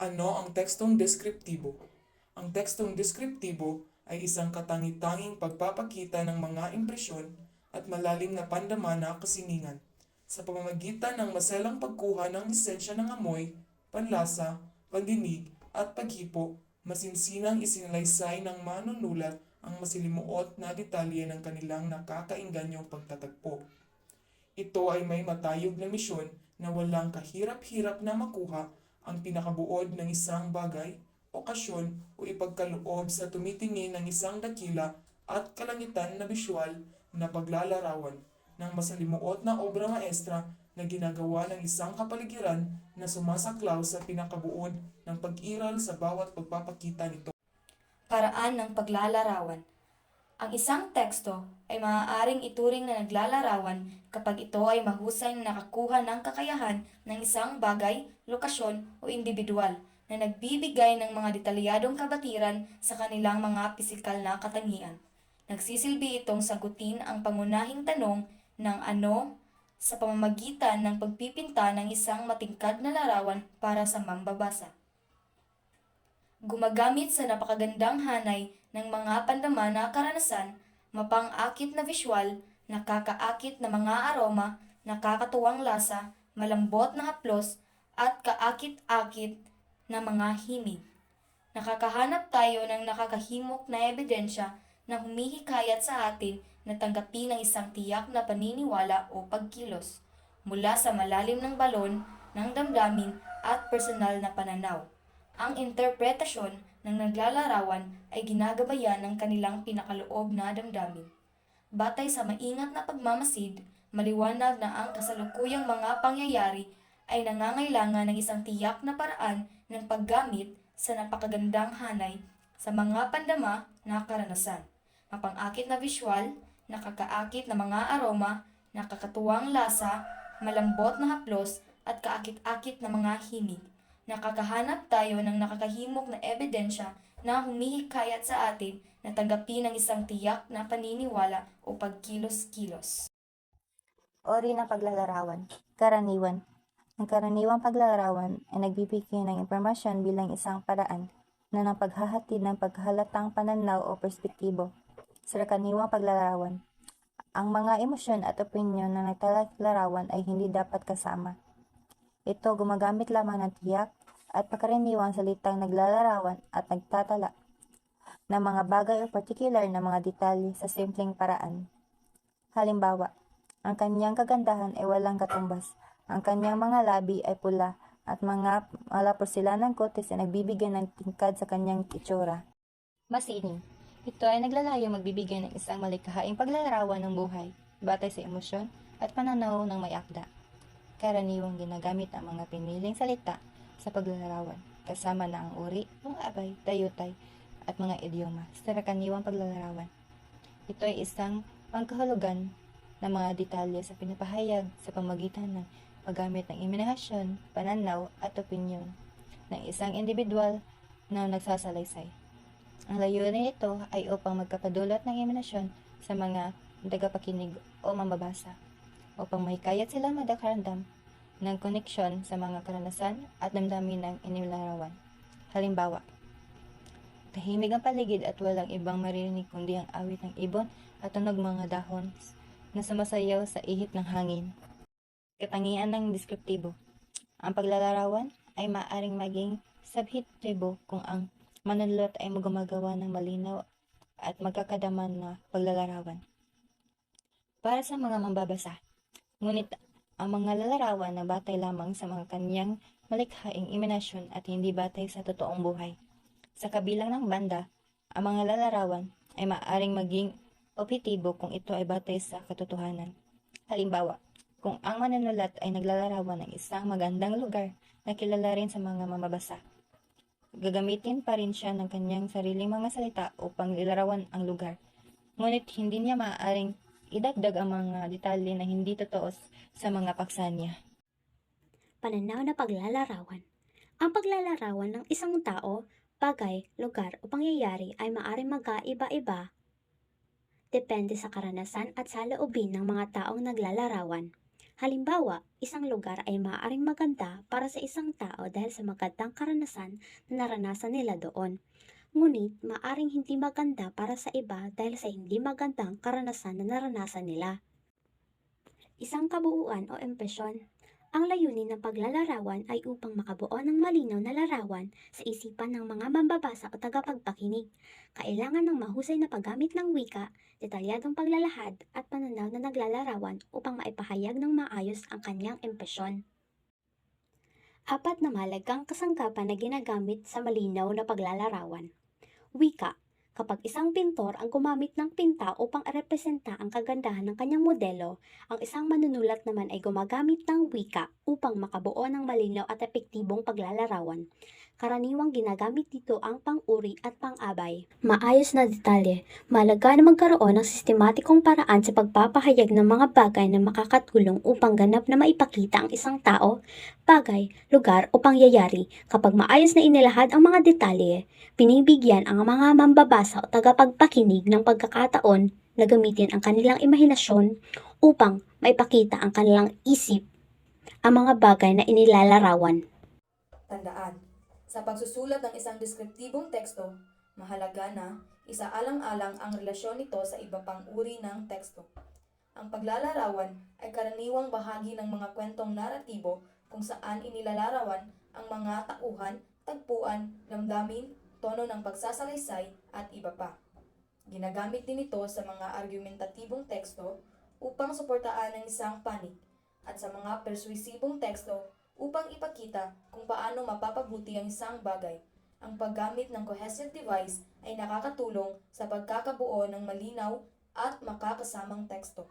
Ano ang tekstong deskriptibo? Ang tekstong deskriptibo ay isang katangi-tanging pagpapakita ng mga impresyon at malalim na pandama na kasiningan sa pamamagitan ng maselang pagkuha ng lisensya ng amoy, panlasa, pandinig at paghipo. Masinsinang isinalaysay ng manunulat ang masilimuot na detalye ng kanilang nakakainganyong pagtatagpo. Ito ay may matayog na misyon na walang kahirap-hirap na makuha ang pinakabuod ng isang bagay, okasyon o ipagkaloob sa tumitingin ng isang dakila at kalangitan na bisyual na paglalarawan ng masalimuot na obra maestra na ginagawa ng isang kapaligiran na sumasaklaw sa pinakabuod ng pag-iral sa bawat pagpapakita nito. Paraan ng paglalarawan. Ang isang teksto ay maaaring ituring na naglalarawan kapag ito ay mahusay na nakakuha ng kakayahan ng isang bagay, lokasyon o individual na nagbibigay ng mga detalyadong kabatiran sa kanilang mga pisikal na katangian. Nagsisilbi itong sagutin ang pangunahing tanong ng ano sa pamamagitan ng pagpipinta ng isang matingkad na larawan para sa mambabasa. Gumagamit sa napakagandang hanay ng mga pandama na karanasan, mapang-akit na visual, nakakaakit na mga aroma, nakakatuwang lasa, malambot na haplos, at kaakit-akit na mga himig. Nakakahanap tayo ng nakakahimok na ebidensya na humihikayat sa atin na tanggapin ang isang tiyak na paniniwala o pagkilos mula sa malalim ng balon ng damdamin at personal na pananaw. Ang interpretasyon ng naglalarawan ay ginagabayan ng kanilang pinakaloob na damdamin. Batay sa maingat na pagmamasid, maliwanag na ang kasalukuyang mga pangyayari ay nangangailangan ng isang tiyak na paraan ng paggamit sa napakagandang hanay sa mga pandama na karanasan. Mapang-akit na visual, nakakaakit na mga aroma, nakakatuwang lasa, malambot na haplos, at kaakit-akit na mga himig. Nakakahanap tayo ng nakakahimok na ebidensya na humihikayat sa atin na tanggapin ang isang tiyak na paniniwala o pagkilos-kilos. Uri ng paglalarawan. Karaniwan. Ang karaniwang paglalarawan ay nagbibigay ng impormasyon bilang isang paraan na ng paghahatid ng paghalatang pananaw o perspektibo. Sa karaniwang paglalarawan, ang mga emosyon at opinyon na naglalarawan ay hindi dapat kasama. Ito gumagamit lamang ng tiyak at pagkaraniwang salitang naglalarawan at nagtatala ng mga bagay o particular na mga detalye sa simpleng paraan. Halimbawa, ang kanyang kagandahan ay walang katumbas. Ang kanyang mga labi ay pula at mga porselanang kotes ay nagbibigay ng tingkad sa kanyang itsura. Masining. Ito ay naglalayong magbibigay ng isang malikhaing paglalarawan ng buhay batay sa emosyon at pananaw ng may akda. Karaniwang ginagamit ang mga piniling salita sa paglalarawan, kasama na ang uri, mga abay, dayutay, at mga idioma sa karaniwang paglalarawan. Ito ay isang pangkahulugan ng mga detalye sa pinapahayag sa pamagitan ng paggamit ng imahinasyon, pananaw, at opinyon ng isang individual na nagsasalaysay. Ang layunin nito ay upang magkapadulot ng imahinasyon sa mga tagapakinig o mambabasa, upang mahikayat silang magdakaramdam ng koneksyon sa mga karanasan at damdamin ng inilalarawan. Halimbawa, tahimik ang paligid at walang ibang maririnig kundi ang awit ng ibon at tunog mga dahon na sumasayaw sa ihip ng hangin. Katangian ng deskriptibo. Ang paglalarawan ay maaaring maging subjektibo kung ang manunulat ay gumagawa ng malinaw at magkakadaman na paglalarawan para sa mga mambabasa. Ngunit ang mga lalarawan na batay lamang sa mga kanyang malikhaing imahinasyon at hindi batay sa totoong buhay. Sa kabilang ng banda, ang mga lalarawan ay maaaring maging objektibo kung ito ay batay sa katotohanan. Halimbawa, kung ang manunulat ay naglalarawan ng isang magandang lugar na kilala rin sa mga mamabasa, gagamitin pa rin siya ng kanyang sariling mga salita upang ilarawan ang lugar. Ngunit hindi niya maaaring idagdag ang mga detalye na hindi totoo sa mga paksa niya. Pananaw na paglalarawan. Ang paglalarawan ng isang tao, bagay, lugar o pangyayari ay maaaring magkaiba-iba depende sa karanasan at saloobin ng mga taong naglalarawan. Halimbawa, isang lugar ay maaaring maganda para sa isang tao dahil sa magandang karanasan na naranasan nila doon. Ngunit, maaaring hindi maganda para sa iba dahil sa hindi magandang karanasan na naranasan nila. Isang kabuuan o impresyon. Ang layunin ng paglalarawan ay upang makabuo ng malinaw na larawan sa isipan ng mga mambabasa o tagapagpakinig. Kailangan ng mahusay na paggamit ng wika, detalyadong paglalahad at pananaw na naglalarawan upang maipahayag ng maayos ang kanyang impresyon. Apat na mahalagang kasangkapan na ginagamit sa malinaw na paglalarawan. Wika. Kapag isang pintor ang gumamit ng pinta upang irepresenta ang kagandahan ng kanyang modelo, ang isang manunulat naman ay gumagamit ng wika upang makabuo ng malinaw at epektibong paglalarawan. Karaniwang ginagamit dito ang pang-uri at pang-abay. Maayos na detalye. Mahalaga na magkaroon ng sistematikong paraan sa pagpapahayag ng mga bagay na makakatulong upang ganap na maipakita ang isang tao, bagay, lugar o pangyayari. Kapag maayos na inilahad ang mga detalye, binibigyan ang mga mambabasa o tagapagpakinig ng pagkakataon na gamitin ang kanilang imahinasyon upang maipakita ang kanilang isip ang mga bagay na inilalarawan. Tandaan, sa pagsusulat ng isang deskriptibong teksto, mahalaga na isaalang-alang ang relasyon nito sa iba pang uri ng teksto. Ang paglalarawan ay karaniwang bahagi ng mga kwentong naratibo kung saan inilalarawan ang mga tauhan, tagpuan, damdamin, tono ng pagsasalaysay at iba pa. Ginagamit din ito sa mga argumentatibong teksto upang suportaan ang isang panig at sa mga persuasibong teksto upang ipakita kung paano mapapabuti ang isang bagay. Ang paggamit ng cohesive device ay nakakatulong sa pagkakabuo ng malinaw at makakasamang teksto.